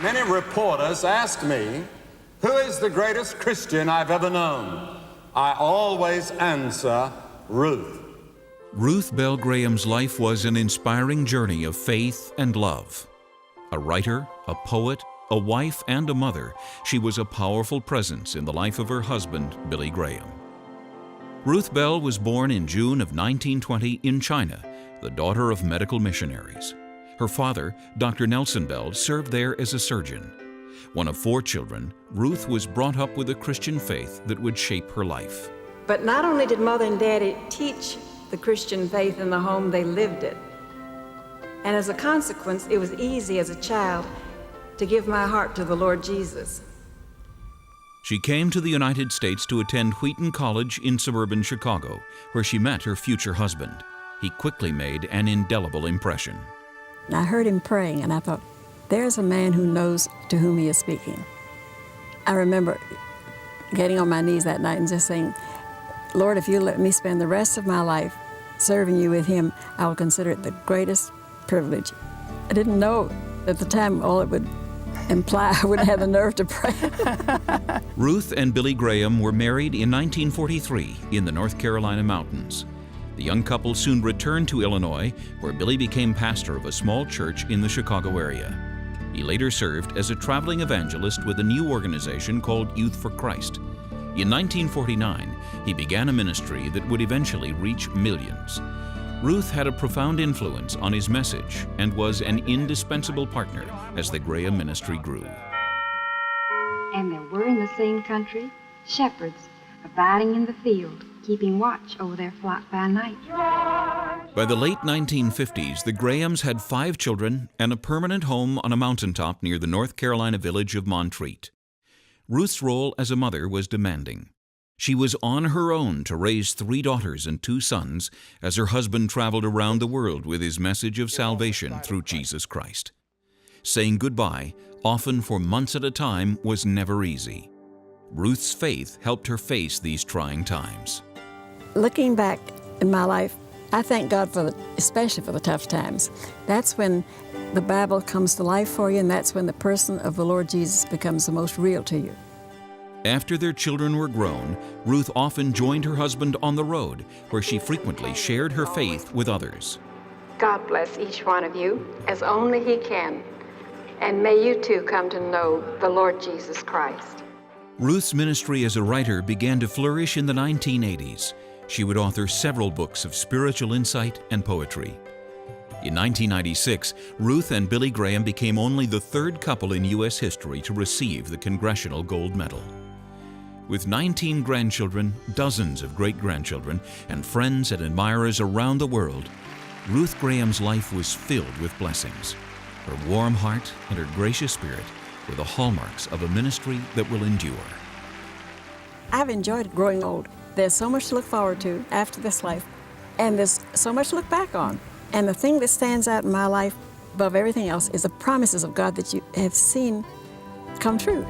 Many reporters ask me, who is the greatest Christian I've ever known? I always answer, Ruth. Ruth Bell Graham's life was an inspiring journey of faith and love. A writer, a poet, a wife, and a mother, she was a powerful presence in the life of her husband, Billy Graham. Ruth Bell was born in June of 1920 in China, the daughter of medical missionaries. Her father, Dr. Nelson Bell, served there as a surgeon. One of 4 children, Ruth was brought up with a Christian faith that would shape her life. But not only did Mother and Daddy teach the Christian faith in the home, they lived it. And as a consequence, it was easy as a child to give my heart to the Lord Jesus. She came to the United States to attend Wheaton College in suburban Chicago, where she met her future husband. He quickly made an indelible impression. I heard him praying, and I thought, there's a man who knows to whom he is speaking. I remember getting on my knees that night and just saying, Lord, if you let me spend the rest of my life serving you with him, I will consider it the greatest privilege. I didn't know at the time all it would imply I wouldn't have the nerve to pray. Ruth and Billy Graham were married in 1943 in the North Carolina mountains. The young couple soon returned to Illinois, where Billy became pastor of a small church in the Chicago area. He later served as a traveling evangelist with a new organization called Youth for Christ. In 1949, he began a ministry that would eventually reach millions. Ruth had a profound influence on his message and was an indispensable partner as the Graham ministry grew. And there were in the same country shepherds abiding in the field, keeping watch over their flock by night. By the late 1950s, the Grahams had 5 children and a permanent home on a mountaintop near the North Carolina village of Montreat. Ruth's role as a mother was demanding. She was on her own to raise 3 daughters and 2 sons as her husband traveled around the world with his message of salvation through Jesus Christ. Saying goodbye, often for months at a time, was never easy. Ruth's faith helped her face these trying times. Looking back in my life, I thank God especially for the tough times. That's when the Bible comes to life for you, and that's when the person of the Lord Jesus becomes the most real to you. After their children were grown, Ruth often joined her husband on the road, where she frequently shared her faith with others. God bless each one of you as only He can. And may you too come to know the Lord Jesus Christ. Ruth's ministry as a writer began to flourish in the 1980s. She would author several books of spiritual insight and poetry. In 1996, Ruth and Billy Graham became only the 3rd couple in U.S. history to receive the Congressional Gold Medal. With 19 grandchildren, dozens of great-grandchildren, and friends and admirers around the world, Ruth Graham's life was filled with blessings. Her warm heart and her gracious spirit were the hallmarks of a ministry that will endure. I've enjoyed growing old. There's so much to look forward to after this life, and there's so much to look back on. And the thing that stands out in my life above everything else is the promises of God that you have seen come true.